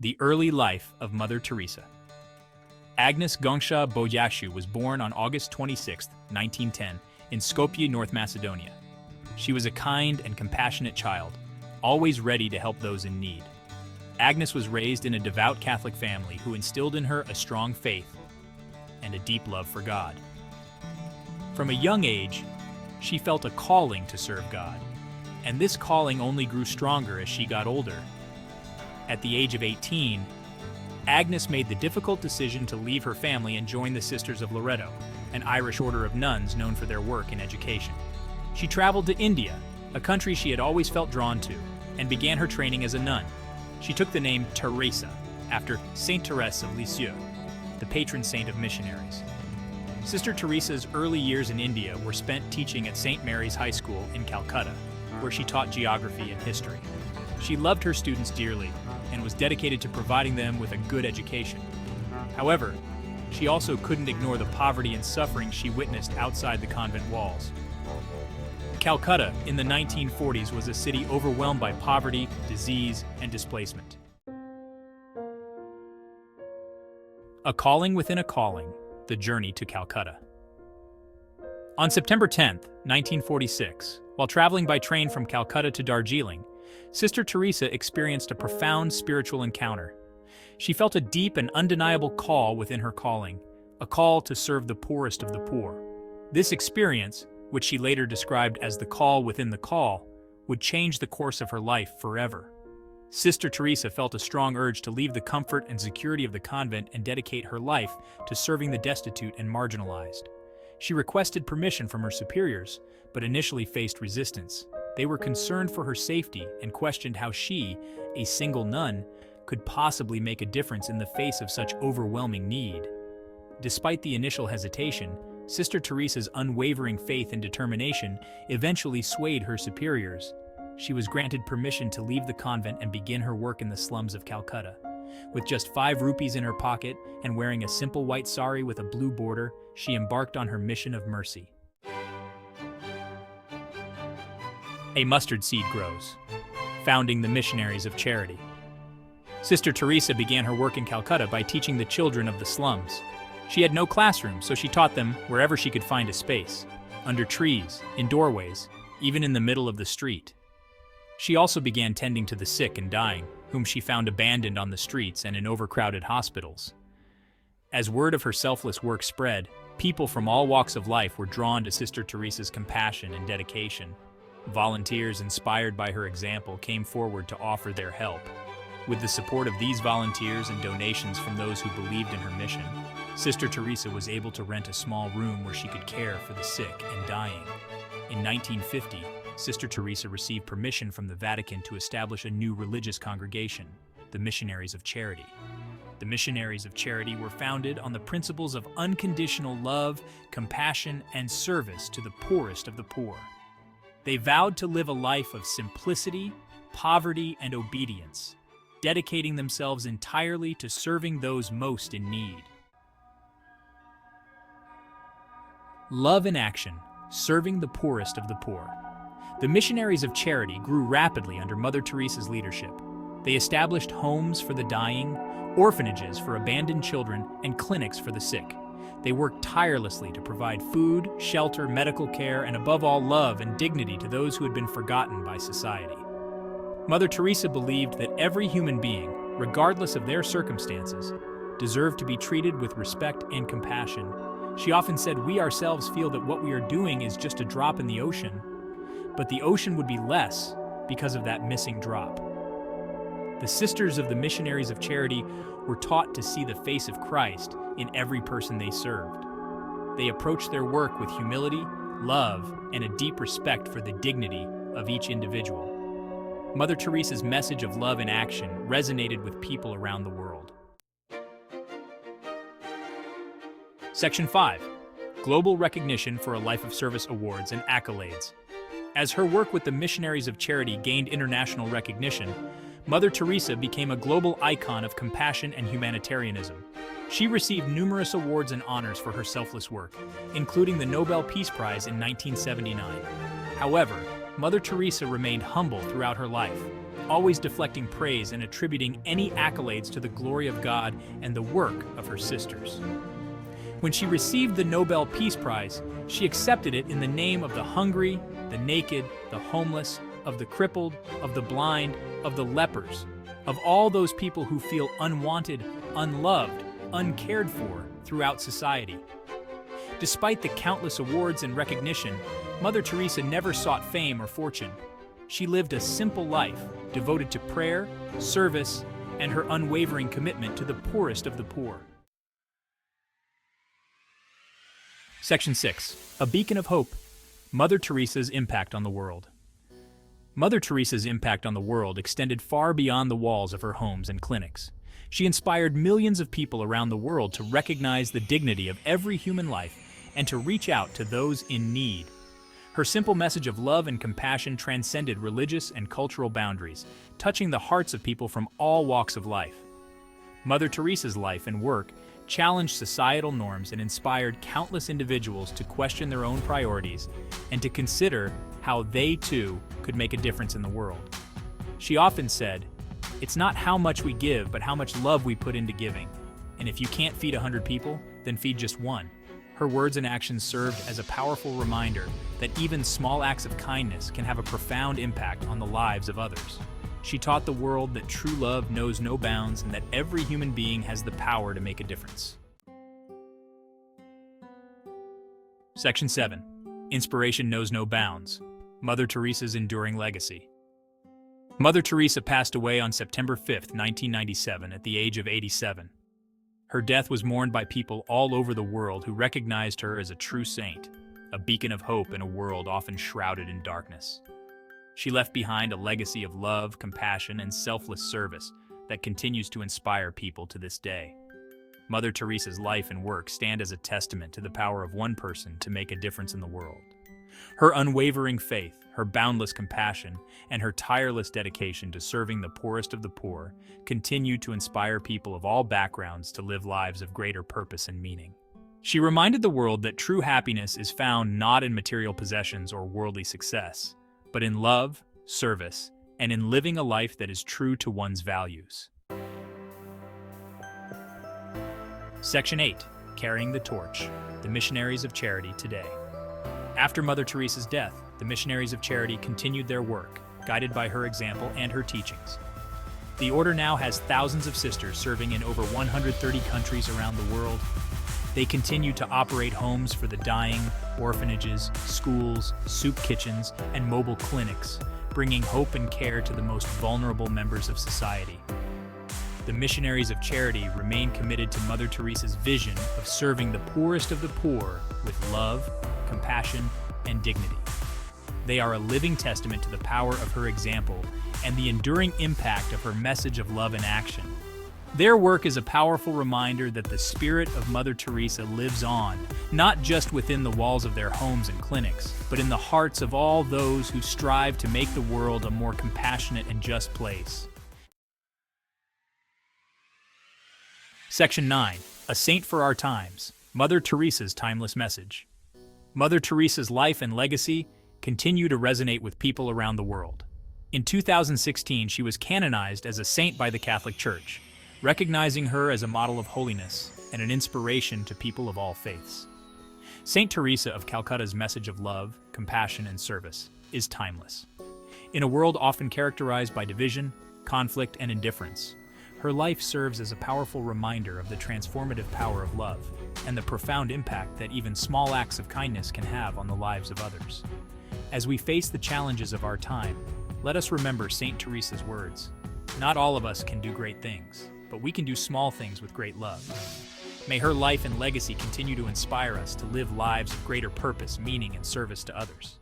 The early life of Mother Teresa. Agnes Gongsha Boyashu was born on August 26, 1910, in Skopje, North Macedonia. She was a kind and compassionate child, always ready to help those in need. Agnes was raised in a devout Catholic family who instilled in her a strong faith and a deep love for God. From a young age, she felt a calling to serve God, and this calling only grew stronger as she got older. At the age of 18, Agnes made the difficult decision to leave her family and join the Sisters of Loreto, an Irish order of nuns known for their work in education. She traveled to India, a country she had always felt drawn to, and began her training as a nun. She took the name Teresa, after Saint Therese of Lisieux, the patron saint of missionaries. Sister Teresa's early years in India were spent teaching at St. Mary's High School in Calcutta, where she taught geography and history. She loved her students dearly and was dedicated to providing them with a good education. However, she also couldn't ignore the poverty and suffering she witnessed outside the convent walls. Calcutta in the 1940s was a city overwhelmed by poverty, disease, and displacement. A calling within a calling, the journey to Calcutta. On September 10, 1946, while traveling by train from Calcutta to Darjeeling, Sister Teresa experienced a profound spiritual encounter. She felt a deep and undeniable call within her calling, a call to serve the poorest of the poor. This experience, which she later described as the call within the call, would change the course of her life forever. Sister Teresa felt a strong urge to leave the comfort and security of the convent and dedicate her life to serving the destitute and marginalized. She requested permission from her superiors, but initially faced resistance. They were concerned for her safety and questioned how she, a single nun, could possibly make a difference in the face of such overwhelming need. Despite the initial hesitation, Sister Teresa's unwavering faith and determination eventually swayed her superiors. She was granted permission to leave the convent and begin her work in the slums of Calcutta. With just 5 rupees in her pocket and wearing a simple white sari with a blue border, she embarked on her mission of mercy. A mustard seed grows, founding the Missionaries of Charity. Sister Teresa began her work in Calcutta by teaching the children of the slums. She had no classroom, so she taught them wherever she could find a space, under trees, in doorways, even in the middle of the street. She also began tending to the sick and dying, whom she found abandoned on the streets and in overcrowded hospitals. As word of her selfless work spread, people from all walks of life were drawn to Sister Teresa's compassion and dedication. Volunteers inspired by her example came forward to offer their help. With the support of these volunteers and donations from those who believed in her mission, Sister Teresa was able to rent a small room where she could care for the sick and dying. In 1950, Sister Teresa received permission from the Vatican to establish a new religious congregation, the Missionaries of Charity. The Missionaries of Charity were founded on the principles of unconditional love, compassion, and service to the poorest of the poor. They vowed to live a life of simplicity, poverty, and obedience, dedicating themselves entirely to serving those most in need. Love in action, serving the poorest of the poor. The Missionaries of Charity grew rapidly under Mother Teresa's leadership. They established homes for the dying, orphanages for abandoned children, and clinics for the sick. They worked tirelessly to provide food, shelter, medical care, and above all, love and dignity to those who had been forgotten by society. Mother Teresa believed that every human being, regardless of their circumstances, deserved to be treated with respect and compassion. She often said, "We ourselves feel that what we are doing is just a drop in the ocean, but the ocean would be less because of that missing drop." The Sisters of the Missionaries of Charity were taught to see the face of Christ in every person they served. They approached their work with humility, love, and a deep respect for the dignity of each individual. Mother Teresa's message of love in action resonated with people around the world. Section 5. Global Recognition for a Life of Service Awards and Accolades. As her work with the Missionaries of Charity gained international recognition, Mother Teresa became a global icon of compassion and humanitarianism. She received numerous awards and honors for her selfless work, including the Nobel Peace Prize in 1979. However, Mother Teresa remained humble throughout her life. always deflecting praise and attributing any accolades to the glory of God and the work of her sisters. When she received the Nobel Peace Prize, she accepted it in the name of the hungry, the naked, the homeless, of the crippled, of the blind, of the lepers, of all those people who feel unwanted, unloved, uncared for throughout society. Despite the countless awards and recognition, Mother Teresa never sought fame or fortune. She lived a simple life, devoted to prayer, service, and her unwavering commitment to the poorest of the poor. Section 6. A Beacon of Hope. Mother Teresa's Impact on the World. Mother Teresa's impact on the world extended far beyond the walls of her homes and clinics. She inspired millions of people around the world to recognize the dignity of every human life and to reach out to those in need. Her simple message of love and compassion transcended religious and cultural boundaries, touching the hearts of people from all walks of life. Mother Teresa's life and work challenged societal norms and inspired countless individuals to question their own priorities and to consider how they too could make a difference in the world. She often said, "It's not how much we give, but how much love we put into giving. And if you can't feed 100 people, then feed just one." Her words and actions served as a powerful reminder that even small acts of kindness can have a profound impact on the lives of others. She taught the world that true love knows no bounds and that every human being has the power to make a difference. Section 7. Inspiration knows no bounds. Mother Teresa's enduring legacy. Mother Teresa passed away on September 5, 1997, at the age of 87. Her death was mourned by people all over the world who recognized her as a true saint, a beacon of hope in a world often shrouded in darkness. She left behind a legacy of love, compassion, and selfless service that continues to inspire people to this day. Mother Teresa's life and work stand as a testament to the power of one person to make a difference in the world. Her unwavering faith, her boundless compassion, and her tireless dedication to serving the poorest of the poor continue to inspire people of all backgrounds to live lives of greater purpose and meaning. She reminded the world that true happiness is found not in material possessions or worldly success, but in love, service, and in living a life that is true to one's values. Section 8. Carrying the Torch. The Missionaries of Charity today. After Mother Teresa's death, the Missionaries of Charity continued their work, guided by her example and her teachings. The order now has thousands of sisters serving in over 130 countries around the world. They continue to operate homes for the dying, orphanages, schools, soup kitchens, and mobile clinics, bringing hope and care to the most vulnerable members of society. The Missionaries of Charity remain committed to Mother Teresa's vision of serving the poorest of the poor with love, compassion, and dignity. They are a living testament to the power of her example and the enduring impact of her message of love in action. Their work is a powerful reminder that the spirit of Mother Teresa lives on, not just within the walls of their homes and clinics, but in the hearts of all those who strive to make the world a more compassionate and just place. Section 9. A Saint for Our Times. Mother Teresa's Timeless Message. Mother Teresa's life and legacy continue to resonate with people around the world. In 2016, she was canonized as a saint by the Catholic Church, recognizing her as a model of holiness and an inspiration to people of all faiths. Saint Teresa of Calcutta's message of love, compassion, and service is timeless. In a world often characterized by division, conflict, and indifference, her life serves as a powerful reminder of the transformative power of love and the profound impact that even small acts of kindness can have on the lives of others. As we face the challenges of our time, let us remember Saint Teresa's words, "Not all of us can do great things, but we can do small things with great love." May her life and legacy continue to inspire us to live lives of greater purpose, meaning, and service to others.